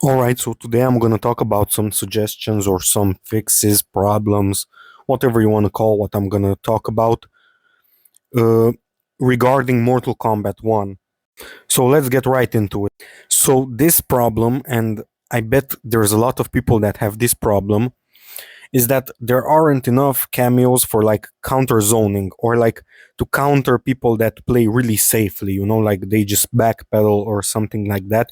Alright, so today I'm gonna talk about some suggestions or some fixes, problems, whatever you want to call what I'm gonna talk about uh, regarding Mortal Kombat 1. So let's get right into it. So, this problem, and I bet there's a lot of people that have this problem, is that there aren't enough cameos for like counter zoning or like to counter people that play really safely, like they just backpedal or something like that.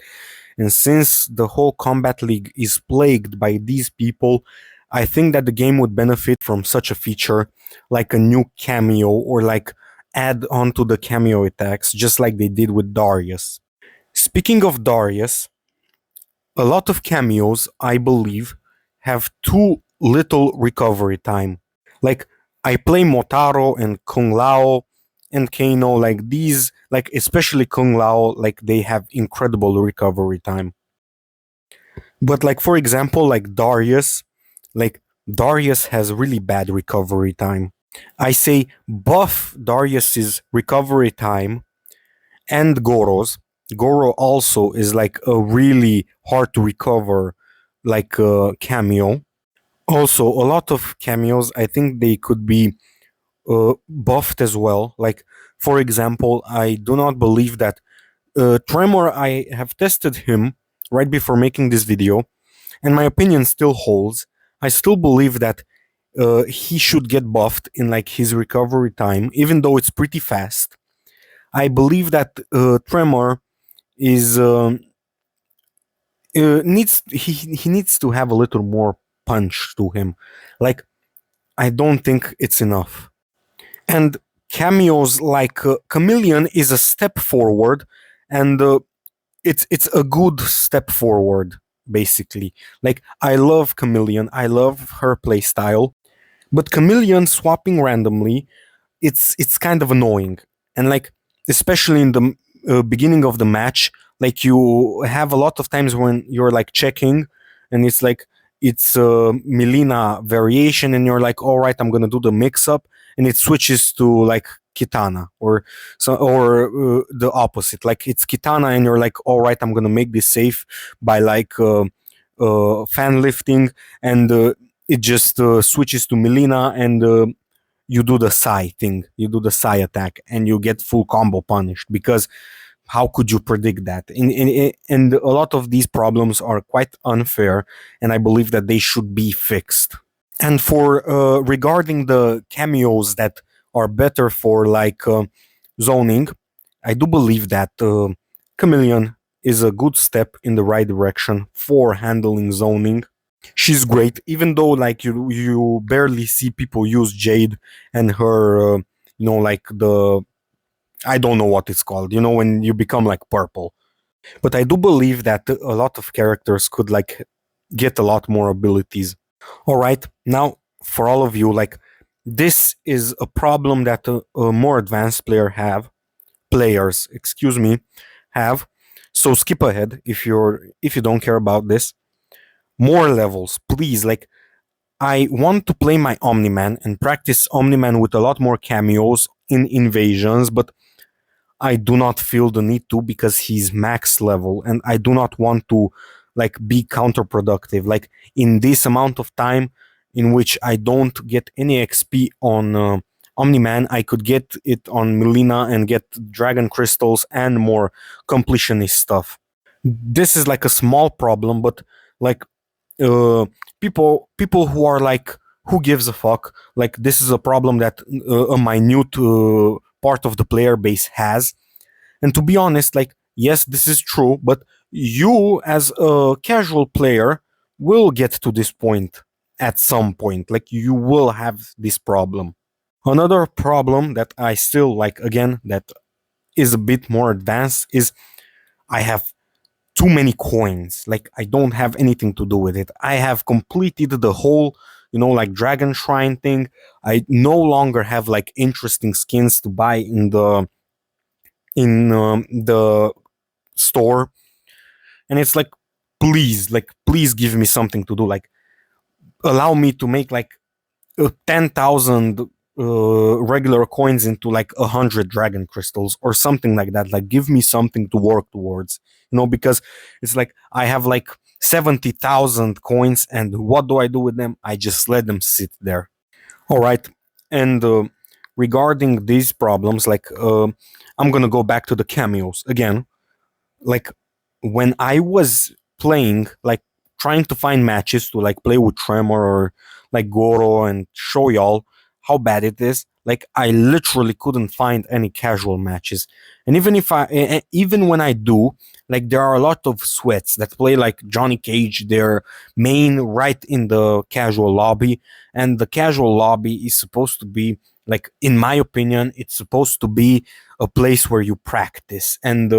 And since the whole Combat League is plagued by these people, I think that the game would benefit from such a feature like a new cameo or like add on to the cameo attacks, just like they did with Darius. Speaking of Darius, a lot of cameos, I believe, have too little recovery time. Like, I play Motaro and Kung Lao and Kano, like these, like especially Kung Lao, like they have incredible recovery time. But like for example, like Darius has really bad recovery time. I say buff Darius's recovery time and Goro's. Goro also is like a really hard to recover like cameo. Also, a lot of cameos I think they could be buffed as well. Like for example, I do not believe that Tremor. I have tested him right before making this video, and my opinion still holds. I still believe that he should get buffed in like his recovery time, even though it's pretty fast. I believe that Tremor is needs he needs to have a little more punch to him. Like I don't think it's enough. And cameos like Chameleon is a step forward, and it's a good step forward basically. Like I love Chameleon, I love her playstyle, but Chameleon swapping randomly, it's kind of annoying. And like especially in the beginning of the match, like you have a lot of times when you're like checking and it's like it's a Melina variation and you're like, all right, I'm gonna do the mix up, and it switches to like Kitana or the opposite, like it's Kitana and you're like, all right, I'm gonna make this safe by like fan lifting, and it just switches to Melina, and you do the Psy thing, you do the Psy attack, and you get full combo punished because how could you predict that? And a lot of these problems are quite unfair, and I believe that they should be fixed. And for regarding the cameos that are better for like zoning, I do believe that Chameleon is a good step in the right direction for handling zoning. She's great, even though like you barely see people use Jade and her, like the I don't know what it's called. When you become like purple. But I do believe that a lot of characters could like get a lot more abilities. All right, now for all of you, like this is a problem that a more advanced players, excuse me, have. So skip ahead if you don't care about this. More levels, please. Like I want to play my Omni-Man and practice Omni-Man with a lot more cameos in invasions, but I do not feel the need to because he's max level and I do not want to like be counterproductive. Like in this amount of time in which I don't get any XP on Omni-Man, I could get it on Melina and get Dragon Crystals and more completionist stuff. This is like a small problem, but like people who are like, who gives a fuck, like this is a problem that a minute part of the player base has. And to be honest, like yes, this is true, but you as a casual player will get to this point at some point. Like you will have this problem. Another problem that I still like, again, that is a bit more advanced, is I have too many coins. Like I don't have anything to do with it. I have completed the whole, like Dragon Shrine thing. I no longer have like interesting skins to buy in the store, and it's like please give me something to do. Like allow me to make like 10,000 regular coins into like 100 dragon crystals or something like that. Like give me something to work towards, because it's like I have like 70,000 coins, and what do I do with them? I just let them sit there. All right. And regarding these problems, like I'm gonna go back to the cameos again. Like when I was playing, like trying to find matches to like play with Tremor or like Goro and show y'all how bad it is. Like I literally couldn't find any casual matches, and even if even when I do, like there are a lot of sweats that play like Johnny Cage, their main right in the casual lobby, and the casual lobby is supposed to be like, in my opinion, it's supposed to be a place where you practice and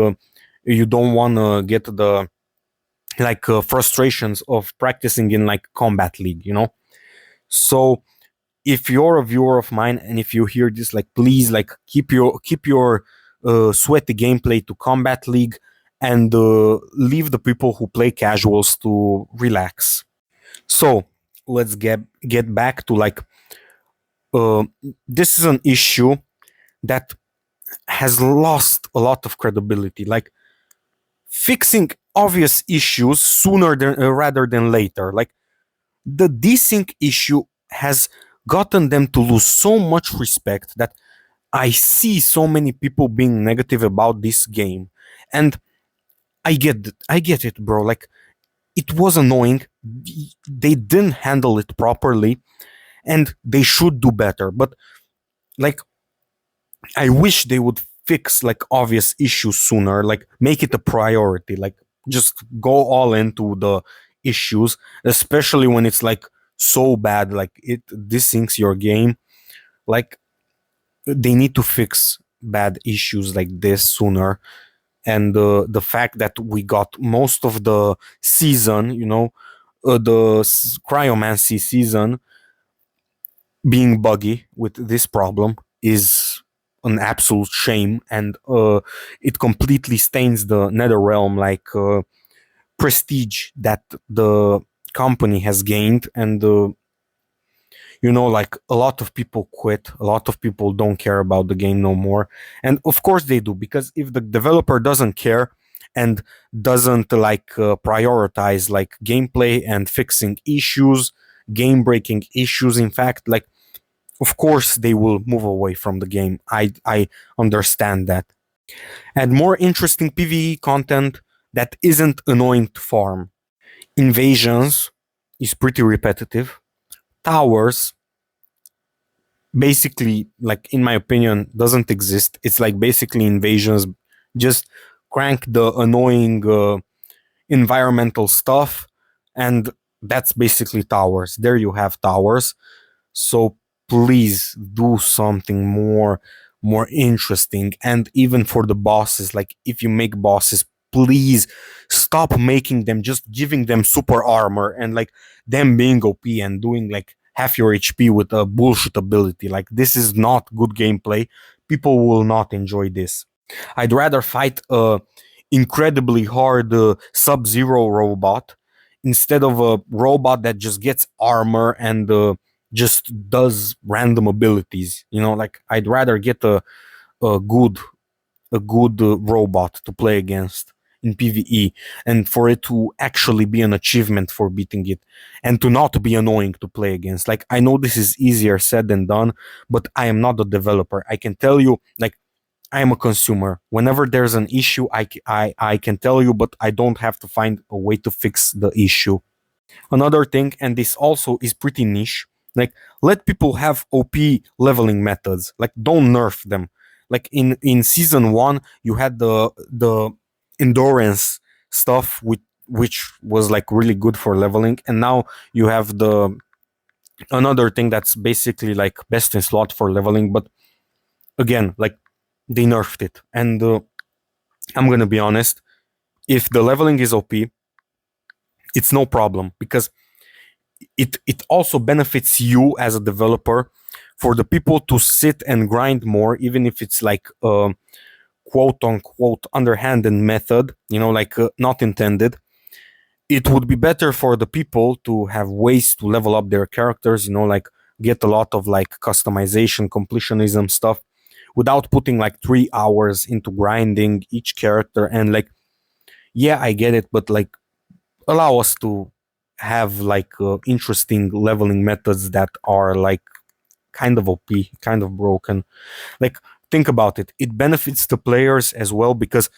you don't want to get the like frustrations of practicing in like combat league, you know. So if you're a viewer of mine and if you hear this, like please like keep your sweaty gameplay to combat league and leave the people who play casuals to relax. So let's get back to like uh, this is an issue that has lost a lot of credibility. Like fixing obvious issues sooner than rather than later. Like the desync issue has gotten them to lose so much respect that I see so many people being negative about this game, and I get it, bro. Like it was annoying. They didn't handle it properly, and they should do better. But like I wish they would fix like obvious issues sooner, like make it a priority, like just go all into the issues, especially when it's like so bad, like it desyncs your game. Like they need to fix bad issues like this sooner. And the fact that we got most of the season, you know, cryomancy season being buggy with this problem is an absolute shame, and it completely stains the nether realm like prestige that the company has gained. And you know, like a lot of people quit, a lot of people don't care about the game no more, and of course they do, because if the developer doesn't care and doesn't like prioritize like gameplay and fixing issues, game breaking issues, in fact, like of course they will move away from the game. I understand that. Add more interesting PvE content that isn't annoying to farm. Invasions is pretty repetitive. Towers basically, like in my opinion, doesn't exist. It's like basically invasions. Just crank the annoying environmental stuff, and that's basically towers. There you have towers. So please do something more interesting. And even for the bosses, like if you make bosses, please stop making them just giving them super armor and like them being OP and doing like half your HP with a bullshit ability. Like this is not good gameplay. People will not enjoy this. I'd rather fight a incredibly hard Sub-Zero robot instead of a robot that just gets armor and just does random abilities. You know, like I'd rather get a good robot to play against in PvE, and for it to actually be an achievement for beating it, and to not be annoying to play against. Like I know this is easier said than done, but I am not a developer. I can tell you, like I am a consumer. Whenever there's an issue, I can tell you, but I don't have to find a way to fix the issue. Another thing, and this also is pretty niche, like let people have OP leveling methods. Like don't nerf them. Like in season 1, you had the endurance stuff which was like really good for leveling, and now you have the another thing that's basically like best in slot for leveling, but again, like they nerfed it. And I'm gonna be honest, if the leveling is OP, it's no problem, because it also benefits you as a developer for the people to sit and grind more, even if it's like a quote unquote underhanded method, you know, like not intended. It would be better for the people to have ways to level up their characters, you know, like get a lot of like customization, completionism stuff without putting like 3 hours into grinding each character. And like, yeah, I get it, but like allow us to have like interesting leveling methods that are like kind of OP, kind of broken. Like, think about it. It benefits the players as well because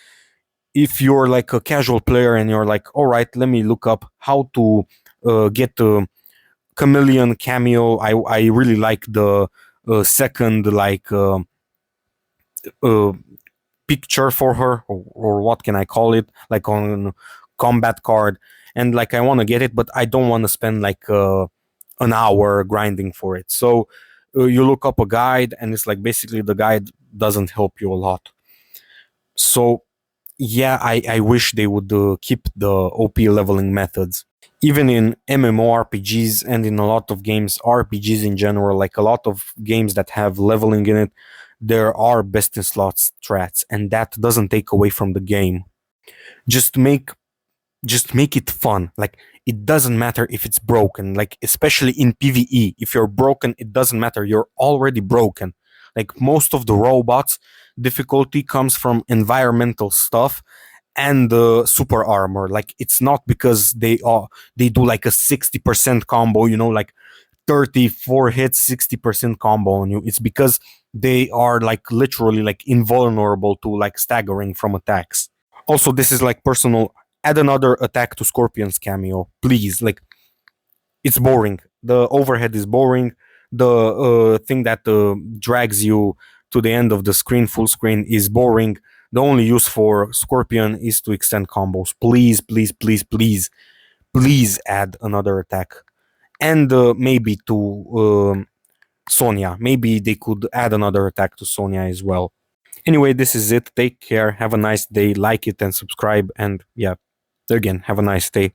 if you're like a casual player and you're like, all right, let me look up how to get the chameleon cameo. I really like the second like uh, picture for her, or what can I call it, like on combat card, and like I want to get it, but I don't want to spend like an hour grinding for it. So you look up a guide, and it's like basically the guide doesn't help you a lot. So yeah, I wish they would keep the OP leveling methods. Even in MMORPGs and in a lot of games, RPGs in general, like a lot of games that have leveling in it, there are best in slots strats, and that doesn't take away from the game. Just make just make it fun. Like, it doesn't matter if it's broken. Like, especially in PvE, if you're broken, it doesn't matter. You're already broken. Like, most of the robots difficulty comes from environmental stuff and the super armor. Like, it's not because they do like a 60% combo, like 34 hits, 60% combo on you. It's because they are like literally like invulnerable to like staggering from attacks. Also, this is like personal. Add another attack to Scorpion's cameo, please. Like, it's boring. The overhead is boring. The thing that drags you to the end of the screen, full screen, is boring. The only use for Scorpion is to extend combos. Please, please, please, please, please add another attack. And maybe to Sonya. Maybe they could add another attack to Sonya as well. Anyway, this is it. Take care. Have a nice day. Like it and subscribe. And yeah, again, have a nice day.